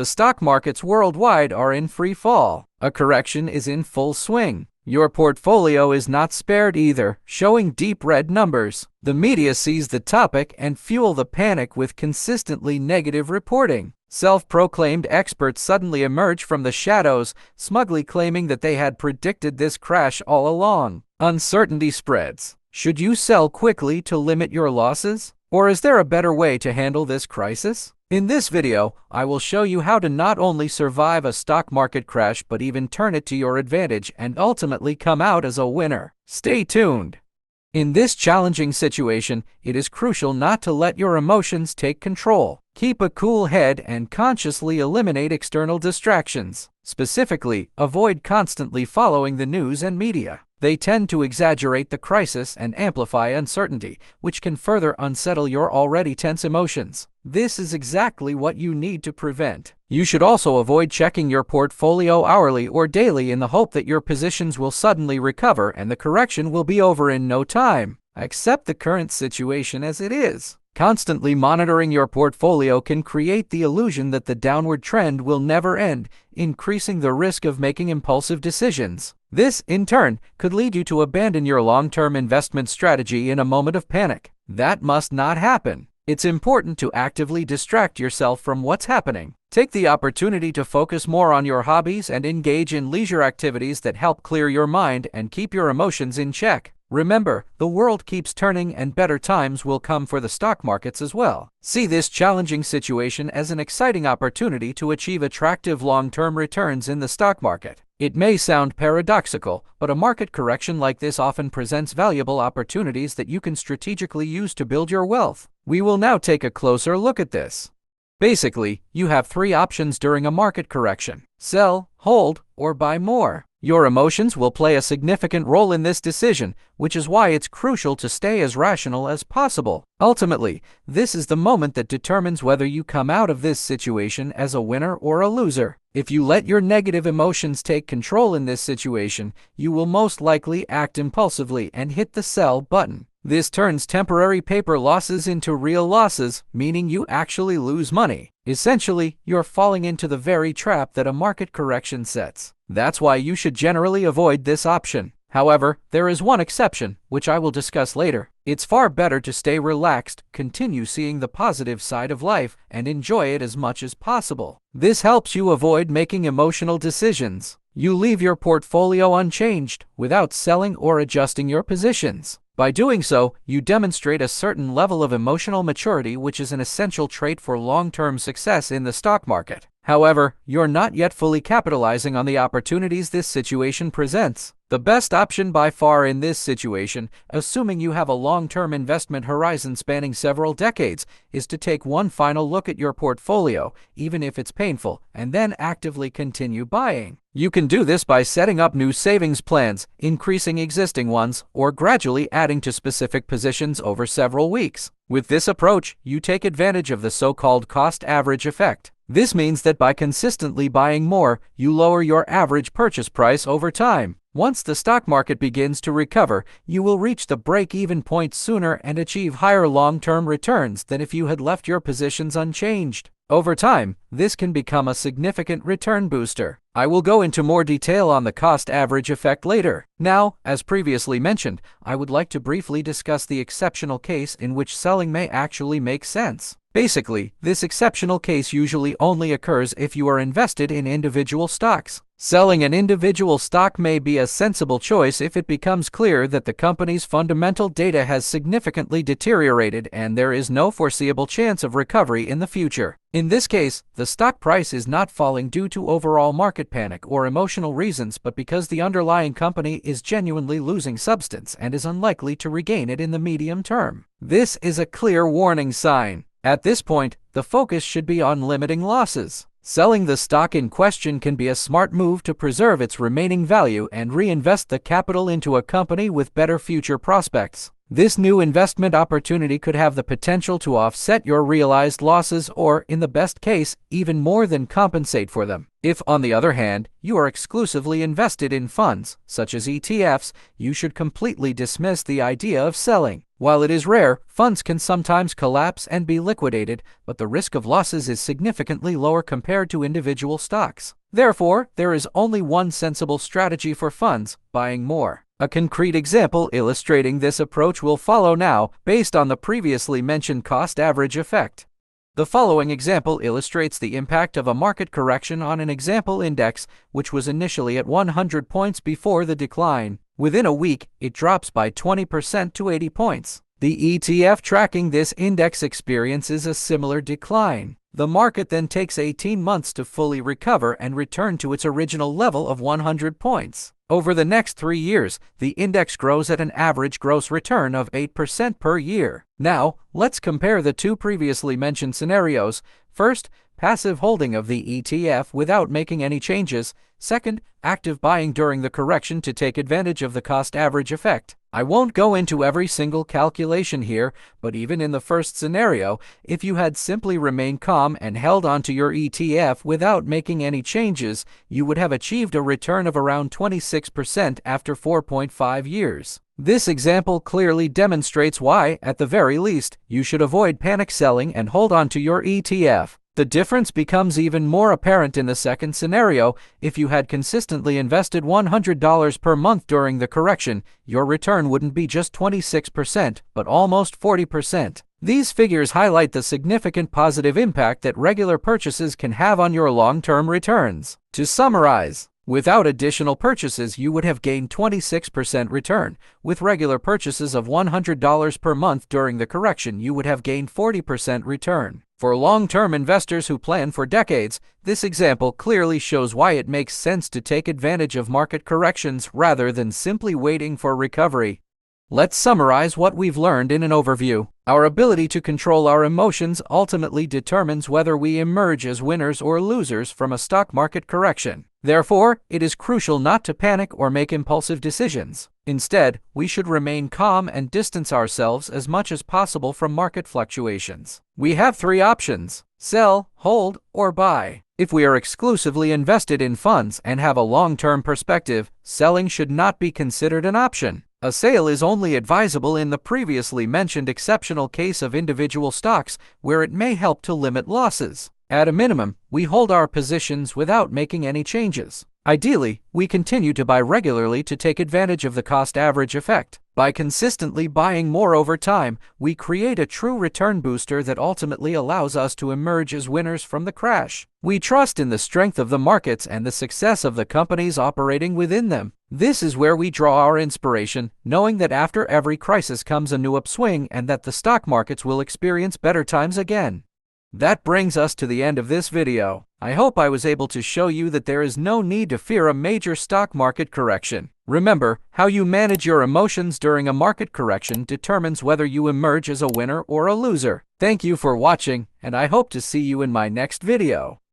The stock markets worldwide are in free fall. A correction is in full swing. Your portfolio is not spared either, showing deep red numbers. The media seize the topic and fuel the panic with consistently negative reporting. Self-proclaimed experts suddenly emerge from the shadows, smugly claiming that they had predicted this crash all along. Uncertainty spreads. Should you sell quickly to limit your losses? Or is there a better way to handle this crisis? In this video, I will show you how to not only survive a stock market crash but even turn it to your advantage and ultimately come out as a winner. Stay tuned. In this challenging situation, it is crucial not to let your emotions take control. Keep a cool head and consciously eliminate external distractions. Specifically, avoid constantly following the news and media. They tend to exaggerate the crisis and amplify uncertainty, which can further unsettle your already tense emotions. This is exactly what you need to prevent. You should also avoid checking your portfolio hourly or daily in the hope that your positions will suddenly recover and the correction will be over in no time. Accept the current situation as it is. Constantly monitoring your portfolio can create the illusion that the downward trend will never end, increasing the risk of making impulsive decisions. This, in turn, could lead you to abandon your long-term investment strategy in a moment of panic. That must not happen. It's important to actively distract yourself from what's happening. Take the opportunity to focus more on your hobbies and engage in leisure activities that help clear your mind and keep your emotions in check. Remember, the world keeps turning and better times will come for the stock markets as well. See this challenging situation as an exciting opportunity to achieve attractive long-term returns in the stock market. It may sound paradoxical, but a market correction like this often presents valuable opportunities that you can strategically use to build your wealth. We will now take a closer look at this. Basically, you have three options during a market correction: sell, hold, or buy more. Your emotions will play a significant role in this decision, which is why it's crucial to stay as rational as possible. Ultimately, this is the moment that determines whether you come out of this situation as a winner or a loser. If you let your negative emotions take control in this situation, you will most likely act impulsively and hit the sell button. This turns temporary paper losses into real losses, meaning you actually lose money. Essentially, you're falling into the very trap that a market correction sets. That's why you should generally avoid this option. However, there is one exception, which I will discuss later. It's far better to stay relaxed, continue seeing the positive side of life, and enjoy it as much as possible. This helps you avoid making emotional decisions. You leave your portfolio unchanged, without selling or adjusting your positions. By doing so, you demonstrate a certain level of emotional maturity, which is an essential trait for long-term success in the stock market. However, you're not yet fully capitalizing on the opportunities this situation presents. The best option by far in this situation, assuming you have a long-term investment horizon spanning several decades, is to take one final look at your portfolio, even if it's painful, and then actively continue buying. You can do this by setting up new savings plans, increasing existing ones, or gradually adding to specific positions over several weeks. With this approach, you take advantage of the so-called cost average effect. This means that by consistently buying more, you lower your average purchase price over time. Once the stock market begins to recover, you will reach the break-even point sooner and achieve higher long-term returns than if you had left your positions unchanged. Over time, this can become a significant return booster. I will go into more detail on the cost average effect later. Now, as previously mentioned, I would like to briefly discuss the exceptional case in which selling may actually make sense. Basically, this exceptional case usually only occurs if you are invested in individual stocks. Selling an individual stock may be a sensible choice if it becomes clear that the company's fundamental data has significantly deteriorated and there is no foreseeable chance of recovery in the future. In this case, the stock price is not falling due to overall market panic or emotional reasons, but because the underlying company is genuinely losing substance and is unlikely to regain it in the medium term. This is a clear warning sign. At this point, the focus should be on limiting losses. Selling the stock in question can be a smart move to preserve its remaining value and reinvest the capital into a company with better future prospects. This new investment opportunity could have the potential to offset your realized losses or, in the best case, even more than compensate for them. If, on the other hand, you are exclusively invested in funds, such as ETFs, you should completely dismiss the idea of selling. While it is rare, funds can sometimes collapse and be liquidated, but the risk of losses is significantly lower compared to individual stocks. Therefore, there is only one sensible strategy for funds: buying more. A concrete example illustrating this approach will follow now, based on the previously mentioned cost-average effect. The following example illustrates the impact of a market correction on an example index, which was initially at 100 points before the decline. Within a week, it drops by 20% to 80 points. The ETF tracking this index experiences a similar decline. The market then takes 18 months to fully recover and return to its original level of 100 points. Over the next 3 years, the index grows at an average gross return of 8% per year. Now, let's compare the two previously mentioned scenarios. First, passive holding of the ETF without making any changes. Second, active buying during the correction to take advantage of the cost-average effect. I won't go into every single calculation here, but even in the first scenario, if you had simply remained calm and held onto your ETF without making any changes, you would have achieved a return of around 26% after 4.5 years. This example clearly demonstrates why, at the very least, you should avoid panic selling and hold on to your ETF. The difference becomes even more apparent in the second scenario. If you had consistently invested $100 per month during the correction, your return wouldn't be just 26%, but almost 40%. These figures highlight the significant positive impact that regular purchases can have on your long-term returns. To summarize, without additional purchases, you would have gained 26% return. With regular purchases of $100 per month during the correction, you would have gained 40% return. For long-term investors who plan for decades, this example clearly shows why it makes sense to take advantage of market corrections rather than simply waiting for recovery. Let's summarize what we've learned in an overview. Our ability to control our emotions ultimately determines whether we emerge as winners or losers from a stock market correction. Therefore, it is crucial not to panic or make impulsive decisions. Instead, we should remain calm and distance ourselves as much as possible from market fluctuations. We have 3 options: sell, hold, or buy. If we are exclusively invested in funds and have a long-term perspective, selling should not be considered an option. A sale is only advisable in the previously mentioned exceptional case of individual stocks, where it may help to limit losses. At a minimum, we hold our positions without making any changes. Ideally, we continue to buy regularly to take advantage of the cost-average effect. By consistently buying more over time, we create a true return booster that ultimately allows us to emerge as winners from the crash. We trust in the strength of the markets and the success of the companies operating within them. This is where we draw our inspiration, knowing that after every crisis comes a new upswing and that the stock markets will experience better times again. That brings us to the end of this video. I hope I was able to show you that there is no need to fear a major stock market correction. Remember, how you manage your emotions during a market correction determines whether you emerge as a winner or a loser. Thank you for watching, and I hope to see you in my next video.